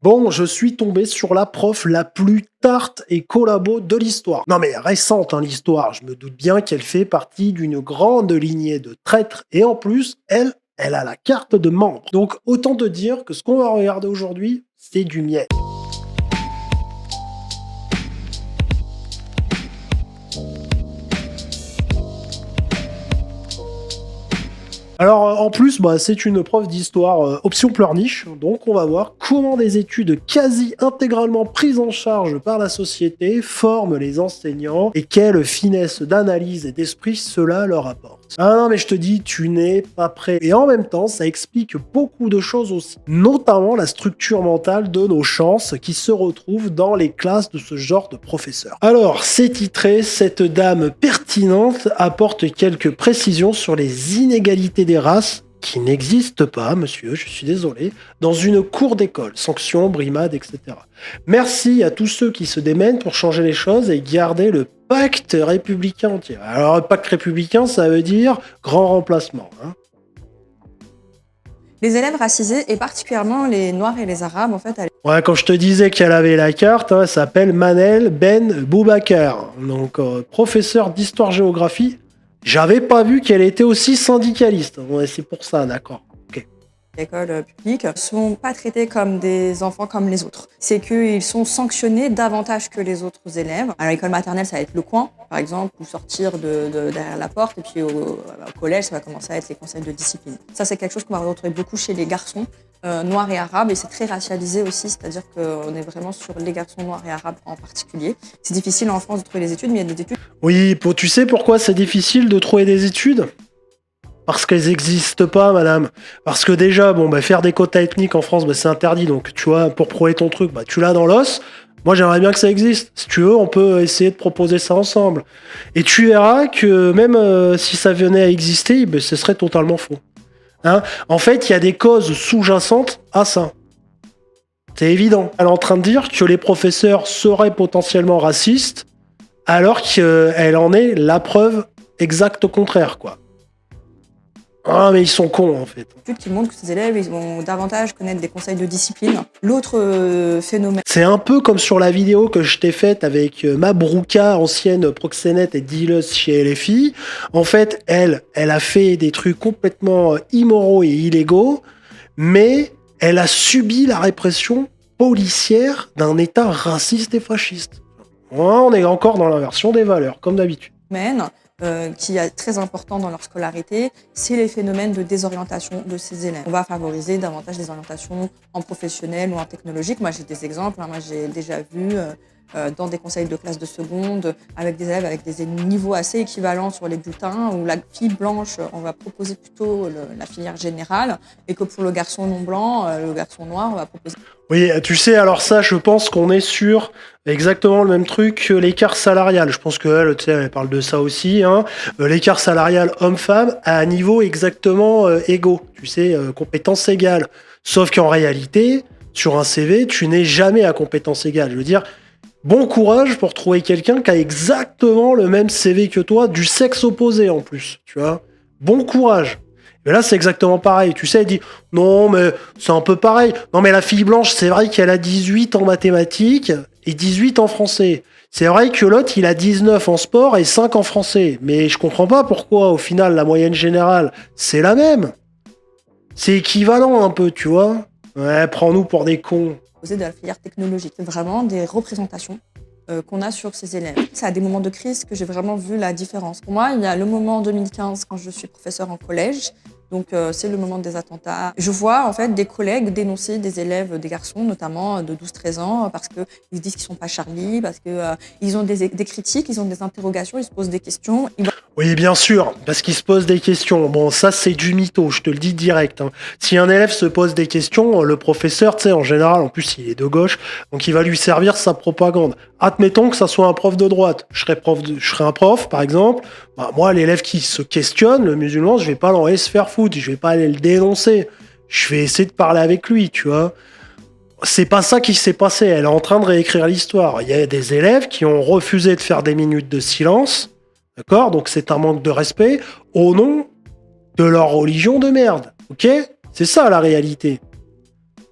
Bon, je suis tombé sur la prof la plus tarte et collabo de l'histoire. Non mais récente hein, l'histoire, je me doute bien qu'elle fait partie d'une grande lignée de traîtres et en plus, elle a la carte de membre. Donc autant te dire que ce qu'on va regarder aujourd'hui, c'est du miel. Alors en plus, c'est une prof d'histoire option pleurniche, donc on va voir comment des études quasi intégralement prises en charge par la société forment les enseignants et quelle finesse d'analyse et d'esprit cela leur apporte. Ah non mais je te dis, tu n'es pas prêt. Et en même temps, ça explique beaucoup de choses aussi, notamment la structure mentale de nos chances qui se retrouvent dans les classes de ce genre de professeurs. Alors, c'est titré, cette dame pertinente apporte quelques précisions sur les inégalités des races qui n'existent pas, monsieur, je suis désolé, dans une cour d'école, sanctions, brimades, etc. Merci à tous ceux qui se démènent pour changer les choses et garder le pacte républicain entier. Alors, le pacte républicain, ça veut dire grand remplacement. Hein. Les élèves racisés, et particulièrement les Noirs et les Arabes, en fait, Ouais, quand je te disais qu'elle avait la carte, hein, elle s'appelle Manel Ben Boubacar, donc professeur d'histoire-géographie. J'avais pas vu qu'elle était aussi syndicaliste. Ouais, c'est pour ça, d'accord. Ok. l'école publique ne sont pas traités comme des enfants comme les autres. C'est qu'ils sont sanctionnés davantage que les autres élèves. À l'école maternelle, ça va être le coin, par exemple, ou sortir de derrière la porte. Et puis au collège, ça va commencer à être les conseils de discipline. Ça, c'est quelque chose qu'on va retrouver beaucoup chez les garçons noirs et arabes. Et c'est très racialisé aussi, c'est-à-dire qu'on est vraiment sur les garçons noirs et arabes en particulier. C'est difficile en France de trouver les études, mais il y a des études. Oui, tu sais pourquoi c'est difficile de trouver des études? Parce qu'elles n'existent pas, madame. Parce que déjà, faire des quotas ethniques en France, c'est interdit. Donc, tu vois, pour prouver ton truc, tu l'as dans l'os. Moi, j'aimerais bien que ça existe. Si tu veux, on peut essayer de proposer ça ensemble. Et tu verras que même si ça venait à exister, ce serait totalement faux. Hein, en fait, il y a des causes sous-jacentes à ça. C'est évident. Elle est en train de dire que les professeurs seraient potentiellement racistes, alors qu'elle en est la preuve exacte au contraire, quoi. Ah, mais ils sont cons, en fait. Études qui montrent que ces élèves ils vont davantage connaître des conseils de discipline. L'autre phénomène. C'est un peu comme sur la vidéo que je t'ai faite avec Mabrouka, ancienne proxénète et dealeuse chez LFI. En fait, elle a fait des trucs complètement immoraux et illégaux, mais elle a subi la répression policière d'un État raciste et fasciste. On est encore dans l'inversion des valeurs, comme d'habitude. Qui est très important dans leur scolarité, c'est les phénomènes de désorientation de ces élèves. On va favoriser davantage des orientations en professionnel ou en technologique. Moi, j'ai des exemples. Moi, j'ai déjà vu dans des conseils de classe de seconde avec des élèves avec des niveaux assez équivalents sur les bulletins où la fille blanche, on va proposer plutôt la filière générale et que pour le garçon non blanc, le garçon noir, on va proposer... Oui, tu sais, alors ça, je pense qu'on est sur exactement le même truc que l'écart salarial. Je pense qu'elle, tu sais, elle parle de ça aussi. Hein. L'écart salarial homme-femme à un niveau exactement égaux. Tu sais, compétences égales. Sauf qu'en réalité, sur un CV, tu n'es jamais à compétences égales. Je veux dire, bon courage pour trouver quelqu'un qui a exactement le même CV que toi, du sexe opposé en plus, tu vois. Bon courage. Mais là, c'est exactement pareil. Tu sais, elle dit, non, mais c'est un peu pareil. Non, mais la fille blanche, c'est vrai qu'elle a 18 en mathématiques et 18 en français. C'est vrai que l'autre, il a 19 en sport et 5 en français. Mais je comprends pas pourquoi, au final, la moyenne générale, c'est la même. C'est équivalent un peu, tu vois. Ouais, prends-nous pour des cons. De la filière technologique. C'est vraiment des représentations qu'on a sur ces élèves. C'est à des moments de crise que j'ai vraiment vu la différence. Pour moi, il y a le moment en 2015 quand je suis professeure en collège. Donc c'est le moment des attentats. Je vois en fait des collègues dénoncer des élèves, des garçons notamment de 12-13 ans parce qu'ils disent qu'ils sont pas Charlie, parce qu'ils ont des critiques, ils ont des interrogations, ils se posent des questions. Oui, bien sûr, parce qu'il se pose des questions. Bon, ça, c'est du mytho, je te le dis direct. Hein. Si un élève se pose des questions, le professeur, tu sais, en général, en plus, il est de gauche, donc il va lui servir sa propagande. Admettons que ça soit un prof de droite. Je serais un prof, par exemple. Moi, l'élève qui se questionne, le musulman, je vais pas l'envoyer se faire foutre, je vais pas aller le dénoncer. Je vais essayer de parler avec lui, tu vois. C'est pas ça qui s'est passé. Elle est en train de réécrire l'histoire. Il y a des élèves qui ont refusé de faire des minutes de silence. D'accord? Donc c'est un manque de respect au nom de leur religion de merde. Ok? C'est ça la réalité.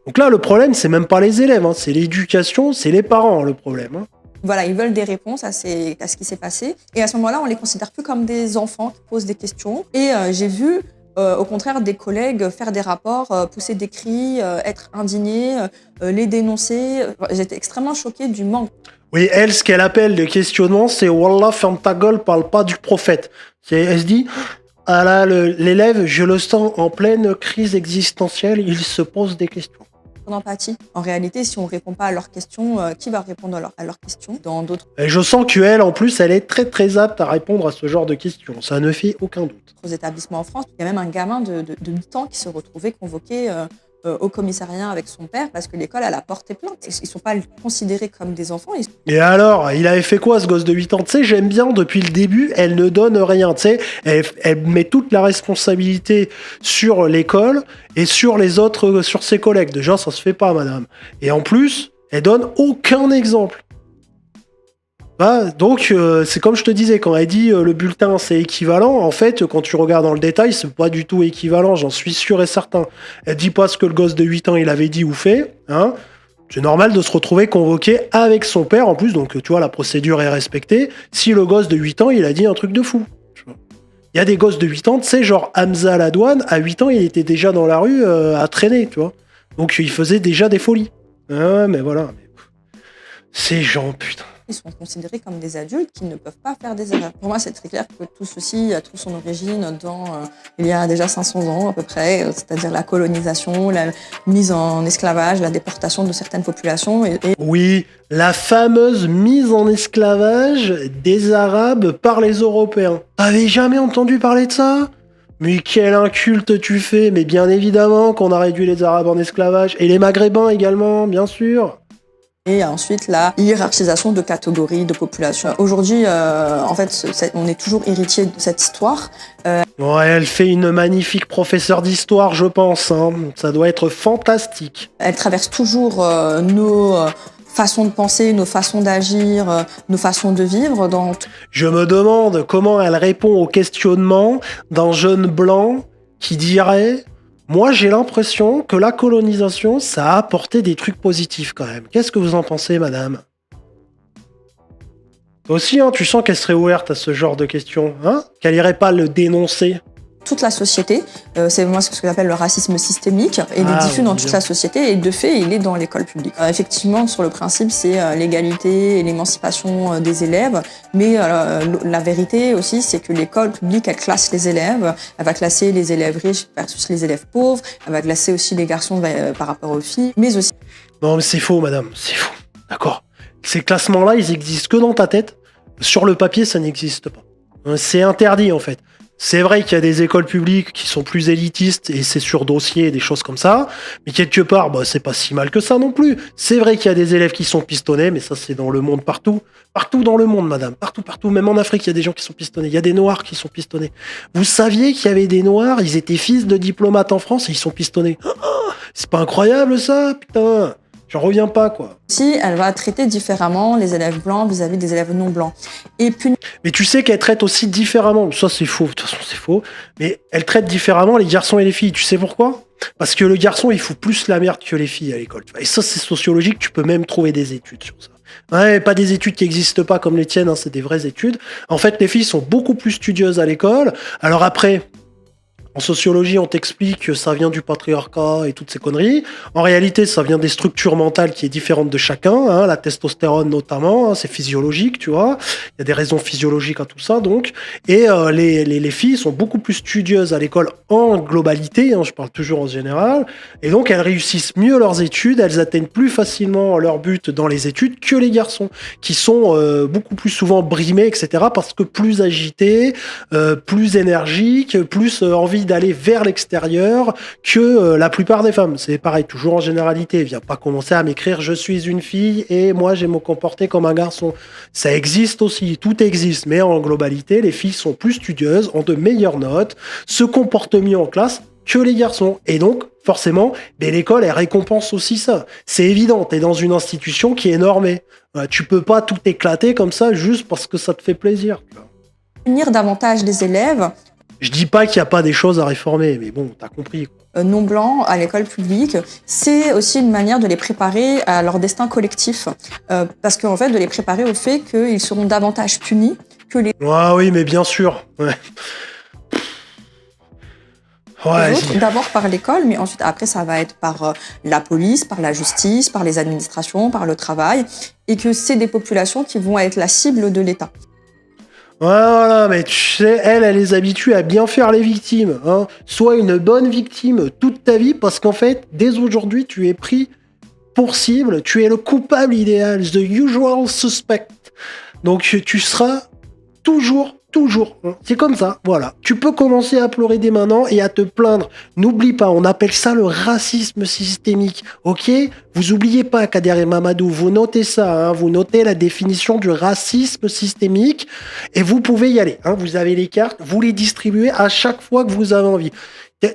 Donc là, le problème, c'est même pas les élèves, hein, c'est l'éducation, c'est les parents, le problème. Hein. Voilà, ils veulent des réponses à ce qui s'est passé. Et à ce moment-là, on les considère plus comme des enfants qui posent des questions. Et j'ai vu, au contraire, des collègues faire des rapports, pousser des cris, être indignés, les dénoncer. J'étais extrêmement choquée du manque. Oui, elle, ce qu'elle appelle le questionnement, c'est Wallah, ferme ta gueule, parle pas du prophète. Elle se dit, ah là, l'élève, je le sens en pleine crise existentielle, il se pose des questions. D'empathie. En réalité, si on ne répond pas à leurs questions, qui va répondre à leurs questions dans d'autres Et je sens qu'elle, en plus, elle est très très apte à répondre à ce genre de questions. Ça ne fait aucun doute. établissements en France? Il y a même un gamin de 8 ans qui se retrouvait convoqué au commissariat avec son père parce que l'école, elle a porté plainte. Ils ne sont pas considérés comme des enfants. Et alors, il avait fait quoi, ce gosse de 8 ans? Tu sais, j'aime bien, depuis le début, elle ne donne rien. Tu sais, elle met toute la responsabilité sur l'école et sur les autres, sur ses collègues. Déjà, ça se fait pas, madame. Et en plus, elle donne aucun exemple. Bah, donc, c'est comme je te disais, quand elle dit le bulletin c'est équivalent, en fait, quand tu regardes dans le détail, c'est pas du tout équivalent, j'en suis sûr et certain. Elle dit pas ce que le gosse de 8 ans il avait dit ou fait, hein. C'est normal de se retrouver convoqué avec son père en plus, donc tu vois, la procédure est respectée. Si le gosse de 8 ans il a dit un truc de fou. Il y a des gosses de 8 ans, tu sais, genre Hamza Ladouane, à 8 ans il était déjà dans la rue à traîner, tu vois. Donc il faisait déjà des folies. Ah, mais voilà. Ces gens, putain. Ils sont considérés comme des adultes qui ne peuvent pas faire des erreurs. Pour moi, c'est très clair que tout ceci a trouve son origine dans il y a déjà 500 ans à peu près, c'est-à-dire la colonisation, la mise en esclavage, la déportation de certaines populations. Oui, la fameuse mise en esclavage des Arabes par les Européens. T'avais jamais entendu parler de ça ? Mais quel inculte tu fais! Mais bien évidemment qu'on a réduit les Arabes en esclavage, et les Maghrébins également, bien sûr. Et ensuite, la hiérarchisation de catégories de population. Aujourd'hui, en fait, on est toujours héritier de cette histoire. Ouais, elle fait une magnifique professeure d'histoire, je pense. Hein. Ça doit être fantastique. Elle traverse toujours nos façons de penser, nos façons d'agir, nos façons de vivre. Je me demande comment elle répond au questionnement d'un jeune blanc qui dirait... Moi, j'ai l'impression que la colonisation, ça a apporté des trucs positifs quand même. Qu'est-ce que vous en pensez, madame? Toi aussi, hein, tu sens qu'elle serait ouverte à ce genre de questions, hein? Qu'elle irait pas le dénoncer? Toute la société, c'est moi ce que j'appelle le racisme systémique, et il est diffus dans toute la société, et de fait, il est dans l'école publique. Effectivement, sur le principe, c'est l'égalité et l'émancipation des élèves, mais la vérité aussi, c'est que l'école publique, elle classe les élèves, elle va classer les élèves riches versus les élèves pauvres, elle va classer aussi les garçons par rapport aux filles, mais aussi... Non, mais c'est faux, madame, c'est faux. D'accord. Ces classements-là, ils existent que dans ta tête. Sur le papier, ça n'existe pas. C'est interdit, en fait. C'est vrai qu'il y a des écoles publiques qui sont plus élitistes et c'est sur dossier, des choses comme ça. Mais quelque part, bah, c'est pas si mal que ça non plus. C'est vrai qu'il y a des élèves qui sont pistonnés, mais ça, c'est dans le monde partout. Partout dans le monde, madame. Partout, partout. Même en Afrique, il y a des gens qui sont pistonnés. Il y a des Noirs qui sont pistonnés. Vous saviez qu'il y avait des Noirs, ils étaient fils de diplomates en France et ils sont pistonnés. C'est pas incroyable, ça? Putain. J'en reviens pas, quoi. Si elle va traiter différemment les élèves blancs vis-à-vis des élèves non blancs. Et puis... Mais tu sais qu'elle traite aussi différemment. Ça, c'est faux. De toute façon, c'est faux. Mais elle traite différemment les garçons et les filles. Tu sais pourquoi? Parce que le garçon, il fout plus la merde que les filles à l'école. Et ça, c'est sociologique. Tu peux même trouver des études sur ça. Ouais, pas des études qui n'existent pas comme les tiennes. Hein, c'est des vraies études. En fait, les filles sont beaucoup plus studieuses à l'école. Alors après... En sociologie, on t'explique que ça vient du patriarcat et toutes ces conneries. En réalité, ça vient des structures mentales qui est différentes de chacun. Hein, la testostérone notamment, hein, c'est physiologique, tu vois. Il y a des raisons physiologiques à tout ça, donc. Et les filles sont beaucoup plus studieuses à l'école en globalité, hein, je parle toujours en général. Et donc, elles réussissent mieux leurs études, elles atteignent plus facilement leur but dans les études que les garçons, qui sont beaucoup plus souvent brimés, etc. Parce que plus agités, plus énergiques, plus envie d'aller vers l'extérieur que la plupart des femmes. C'est pareil, toujours en généralité. Viens pas commencer à m'écrire « je suis une fille et moi j'ai me comporter comme un garçon ». Ça existe aussi, tout existe, mais en globalité, les filles sont plus studieuses, ont de meilleures notes, se comportent mieux en classe que les garçons. Et donc, forcément, l'école, elle récompense aussi ça. C'est évident, t'es dans une institution qui est normée. Tu peux pas tout éclater comme ça juste parce que ça te fait plaisir. Punir davantage les élèves. Je dis pas qu'il n'y a pas des choses à réformer, mais bon, t'as compris. non blancs à l'école publique, c'est aussi une manière de les préparer à leur destin collectif. Parce qu'en fait, de les préparer au fait qu'ils seront davantage punis que les Ah oui, mais bien sûr. Ouais. Ouais, autres. D'abord par l'école, mais ensuite, après, ça va être par la police, par la justice, par les administrations, par le travail. Et que c'est des populations qui vont être la cible de l'État. voilà, mais tu sais, elle les habitue à bien faire les victimes. Hein. Sois une bonne victime toute ta vie, parce qu'en fait, dès aujourd'hui, tu es pris pour cible, tu es le coupable idéal, the usual suspect. Donc tu seras toujours. C'est comme ça, voilà. Tu peux commencer à pleurer dès maintenant et à te plaindre. N'oublie pas, on appelle ça le racisme systémique, ok? Vous oubliez pas, Kader et Mamadou, vous notez ça, hein, vous notez la définition du racisme systémique et vous pouvez y aller. Hein, vous avez les cartes, vous les distribuez à chaque fois que vous avez envie.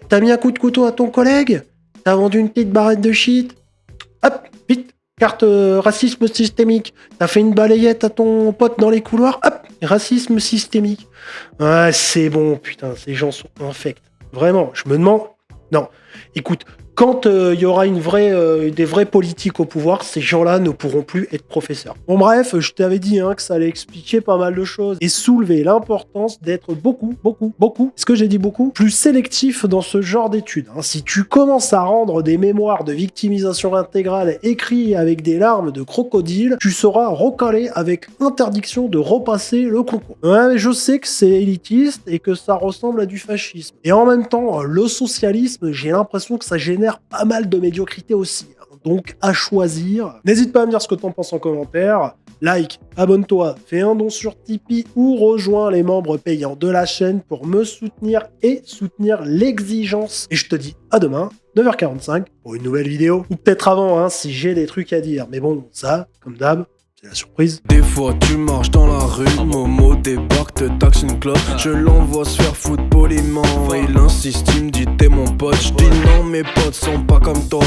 T'as mis un coup de couteau à ton collègue? T'as vendu une petite barrette de shit? Hop, vite, carte racisme systémique. T'as fait une balayette à ton pote dans les couloirs? Hop, racisme systémique. Ah, c'est bon, putain, ces gens sont infects. Vraiment, je me demande... Non, écoute, quand il y aura des vrais politiques au pouvoir, ces gens-là ne pourront plus être professeurs. Bon bref, je t'avais dit que ça allait expliquer pas mal de choses et soulever l'importance d'être beaucoup, est-ce que j'ai dit beaucoup, plus sélectif dans ce genre d'études. Hein. Si tu commences à rendre des mémoires de victimisation intégrale écrits avec des larmes de crocodile, tu seras recalé avec interdiction de repasser le concours. Ouais, mais je sais que c'est élitiste et que ça ressemble à du fascisme. Et en même temps, le socialisme, j'ai l'impression que ça génère pas mal de médiocrité aussi. Donc, à choisir. N'hésite pas à me dire ce que t'en penses en commentaire. Like, abonne-toi, fais un don sur Tipeee ou rejoins les membres payants de la chaîne pour me soutenir et soutenir l'exigence. Et je te dis à demain, 9h45, pour une nouvelle vidéo. Ou peut-être avant, si j'ai des trucs à dire. Mais bon, ça, comme d'hab, c'est la surprise. Des fois tu marches dans la rue, Momo débarque, te taxe une clope. Je l'envoie se faire foutre poliment. Il insiste, il me dit t'es mon pote. Je dis non, mes potes sont pas comme toi.